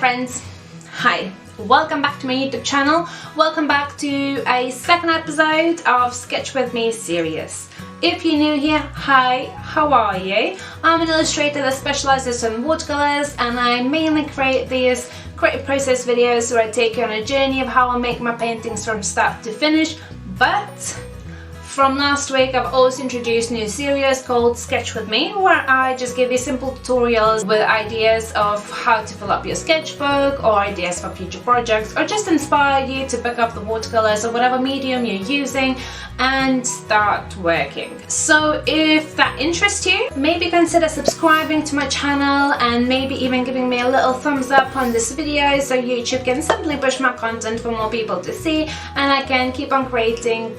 friends, hi, welcome back to my YouTube channel. Welcome back to a second episode of Sketch With Me series. If you're new here, hi, how are you? I'm an illustrator that specializes in watercolors, and I mainly create these creative process videos where I take you on a journey of how I make my paintings from start to finish. But from last week, I've also introduced a new series called Sketch With Me, where I just give you simple tutorials with ideas of how to fill up your sketchbook, or ideas for future projects, or just inspire you to pick up the watercolors or whatever medium you're using and start working. So if that interests you, maybe consider subscribing to my channel and maybe even giving me a little thumbs up on this video so YouTube can simply push my content for more people to see, and I can keep on creating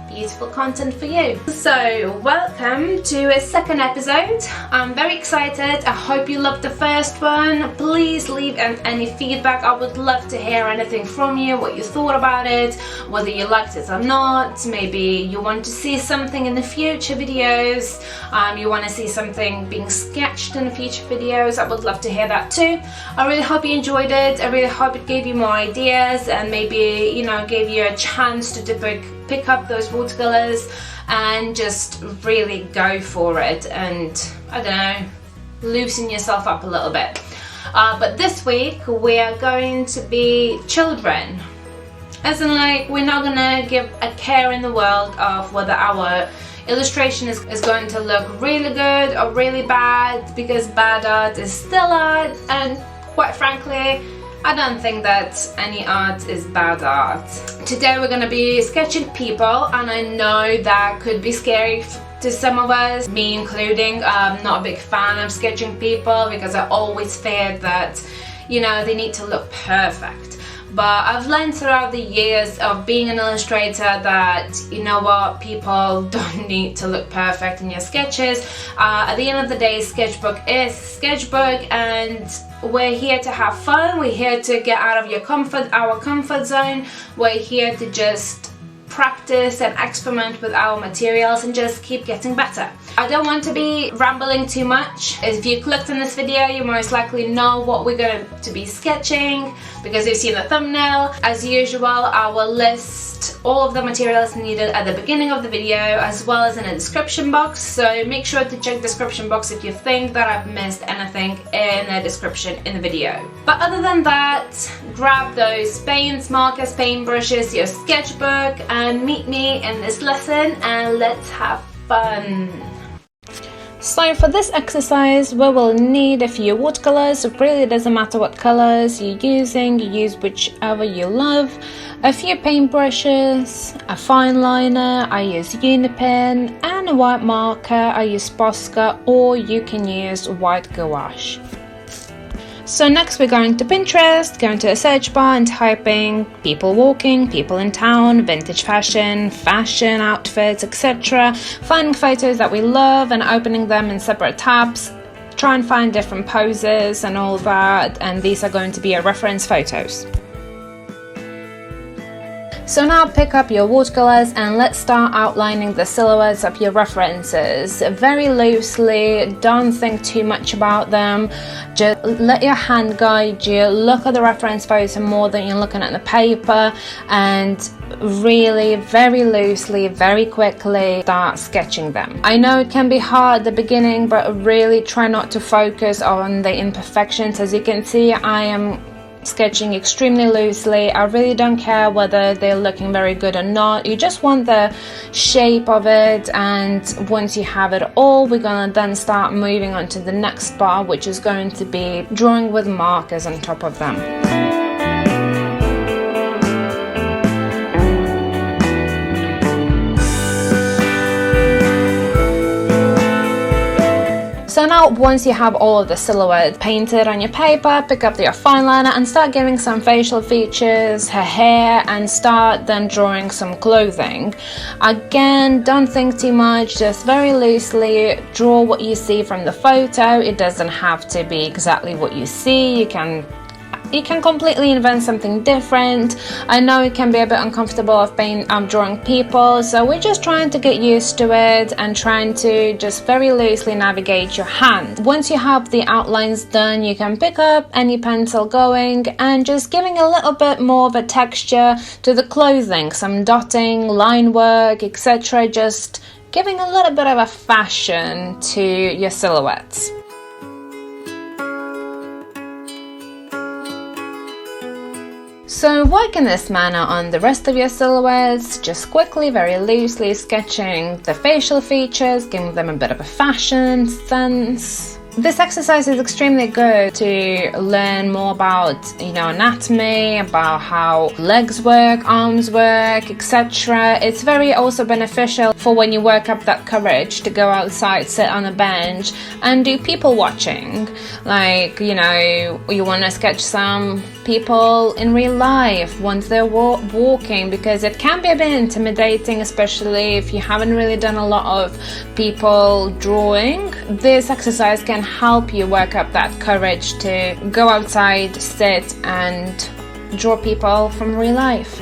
beautiful content for you. So welcome to a second episode. I'm very excited. I hope you loved the first one. Please leave any feedback. I would love to hear anything from you, what you thought about it, whether you liked it or not. Maybe you want to see something in the future videos, you want to see something being sketched in the future videos. I would love to hear that too. I really hope you enjoyed it. I really hope it gave you more ideas and maybe, you know, gave you a chance to pick up those watercolors and just really go for it and, I don't know, loosen yourself up a little bit. But this week we are going to be children, as in, like, we're not gonna give a care in the world of whether our illustration is going to look really good or really bad, because bad art is still art, and quite frankly I don't think that any art is bad art. Today we're going to be sketching people, and I know that could be scary to some of us, me including. I'm not a big fan of sketching people because I always feared that, you know, they need to look perfect. But I've learned throughout the years of being an illustrator that, you know what, people don't need to look perfect in your sketches. At the end of the day, sketchbook is sketchbook, and we're here to have fun. We're here to get out of our comfort zone. We're here to just practice and experiment with our materials and just keep getting better. I don't want to be rambling too much. If you clicked on this video, you most likely know what we're going to be sketching because you've seen the thumbnail. As usual, I will list all of the materials needed at the beginning of the video, as well as in a description box, so make sure to check the description box if you think that I've missed anything in the description in the video. But other than that, grab those paints, markers, paintbrushes, your sketchbook, and meet me in this lesson, and let's have fun. So for this exercise we will need a few watercolors. It really doesn't matter what colors you're using, you use whichever you love. A few paintbrushes, a fine liner, I use unipin, and a white marker, I use Posca, or you can use white gouache. So next we're going to Pinterest, going to a search bar and typing people walking, people in town, vintage fashion, fashion outfits, etc. Finding photos that we love and opening them in separate tabs. Try and find different poses and all that, and these are going to be our reference photos. So now pick up your watercolors and let's start outlining the silhouettes of your references very loosely. Don't think too much about them. Just let your hand guide you. Look at the reference photo more than you're looking at the paper, and really very loosely, very quickly start sketching them. I know it can be hard at the beginning, but really try not to focus on the imperfections. As you can see, I am sketching extremely loosely. I really don't care whether they're looking very good or not. You just want the shape of it, and once you have it all, we're gonna then start moving on to the next part, which is going to be drawing with markers on top of them. So now once you have all of the silhouette painted on your paper, pick up your fine liner and start giving some facial features, her hair, and start then drawing some clothing. Again, don't think too much, just very loosely draw what you see from the photo. It doesn't have to be exactly what you see. You can You can completely invent something different. I know it can be a bit uncomfortable of drawing people, so we're just trying to get used to it and trying to just very loosely navigate your hand. Once you have the outlines done, you can pick up any pencil going and just giving a little bit more of a texture to the clothing, some dotting, line work, etc. Just giving a little bit of a fashion to your silhouettes. So work in this manner on the rest of your silhouettes, just quickly, very loosely sketching the facial features, giving them a bit of a fashion sense. This exercise is extremely good to learn more about, anatomy, about how legs work, arms work, etc. It's very also beneficial for when you work up that courage to go outside, sit on a bench and do people watching. Like, you want to sketch some people in real life once they're walking, because it can be a bit intimidating, especially if you haven't really done a lot of people drawing. This exercise can help you work up that courage to go outside, sit and draw people from real life.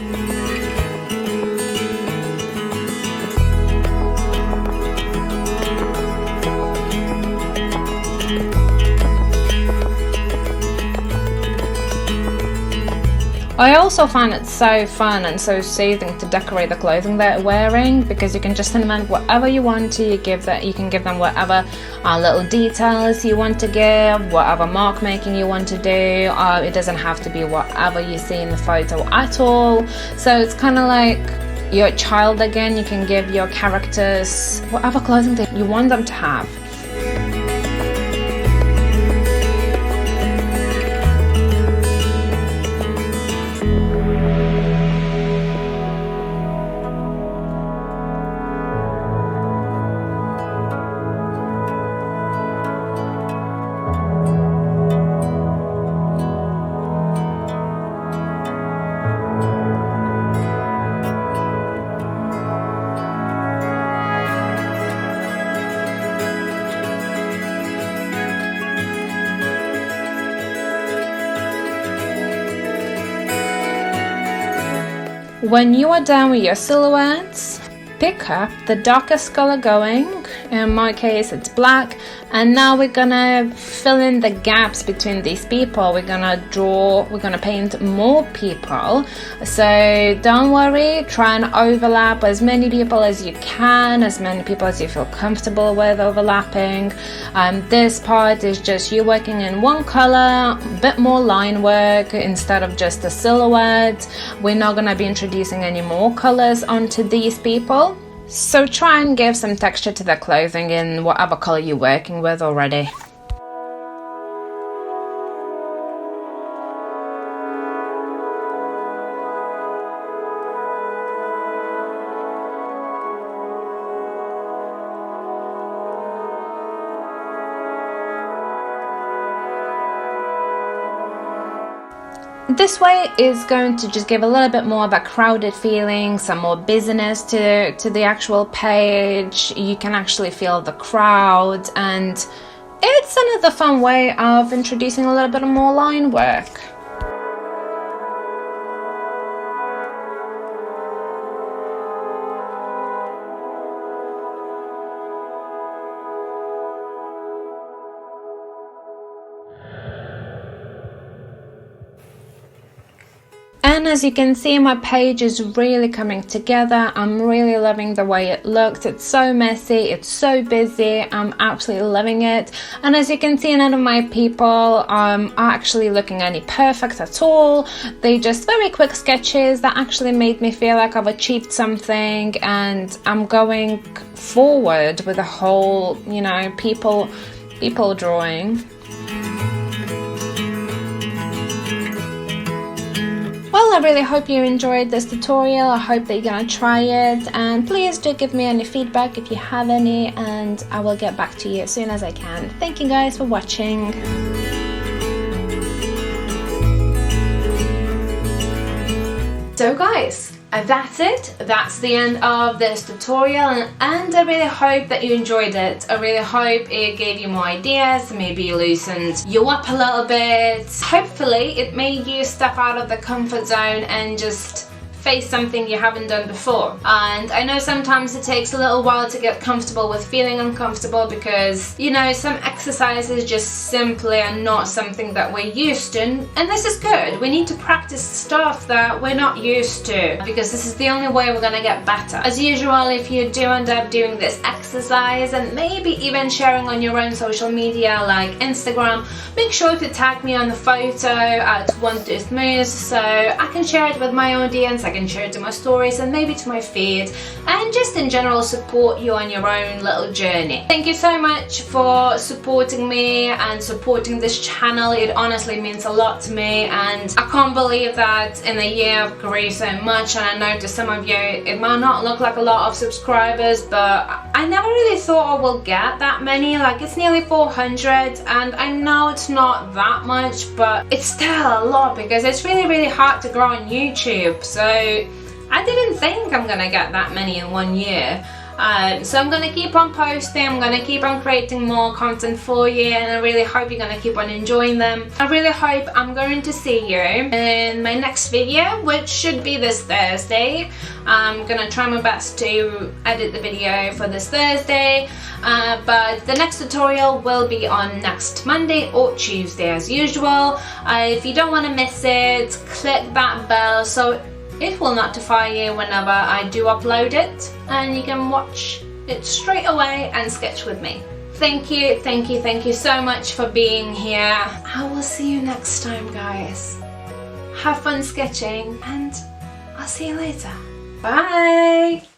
I also find it so fun and so soothing to decorate the clothing they're wearing, because you can just invent whatever you want to. You can give them whatever little details you want to give, whatever mark making you want to do. It doesn't have to be whatever you see in the photo at all. So it's kind of like you're a child again. You can give your characters whatever clothing that you want them to have. When you are done with your silhouettes, pick up the darkest color going. In my case it's black, and now we're gonna fill in the gaps between these people. We're gonna paint more people. So don't worry, try and overlap as many people as you can, as many people as you feel comfortable with overlapping. This part is just you working in one color, a bit more line work instead of just the silhouette. We're not gonna be introducing any more colors onto these people. So try and give some texture to the clothing in whatever color you're working with already. This way is going to just give a little bit more of a crowded feeling, some more busyness to the actual page. You can actually feel the crowd, and it's another fun way of introducing a little bit more line work. And as you can see, my page is really coming together. I'm really loving the way it looks. It's so messy, it's so busy. I'm absolutely loving it. And as you can see, none of my people are actually looking any perfect at all. They just very quick sketches that actually made me feel like I've achieved something, and I'm going forward with the whole, people drawing. Well, I really hope you enjoyed this tutorial. I hope that you're gonna try it, and please do give me any feedback if you have any, and I will get back to you as soon as I can. Thank you guys for watching. So guys, that's it. That's the end of this tutorial, and I really hope that you enjoyed it. I really hope it gave you more ideas, maybe loosened you up a little bit. Hopefully it made you step out of the comfort zone and just face something you haven't done before. And I know sometimes it takes a little while to get comfortable with feeling uncomfortable because, you know, some exercises just simply are not something that we're used to, and this is good. We need to practice stuff that we're not used to because this is the only way we're gonna get better. As usual, if you do end up doing this exercise and maybe even sharing on your own social media like Instagram, make sure to tag me on the photo at One Tooth Moose so I can share it with my audience. I can share it to my stories and maybe to my feed, and just in general support you on your own little journey. Thank you so much for supporting me and supporting this channel. It honestly means a lot to me, and I can't believe that in a year I've grown so much. And I know to some of you it might not look like a lot of subscribers, but I never really thought I will get that many. Like, it's nearly 400, and I know it's not that much, but it's still a lot because it's really hard to grow on YouTube. So I didn't think I'm gonna get that many in 1 year. So I'm gonna keep on posting, I'm gonna keep on creating more content for you, and I really hope you're gonna keep on enjoying them. I really hope I'm going to see you in my next video, which should be this Thursday. I'm gonna try my best to edit the video for this Thursday, but the next tutorial will be on next Monday or Tuesday as usual. If you don't want to miss it, click that bell so it will notify you whenever I do upload it, and you can watch it straight away and sketch with me. Thank you so much for being here. I will see you next time, guys. Have fun sketching, and I'll see you later. Bye!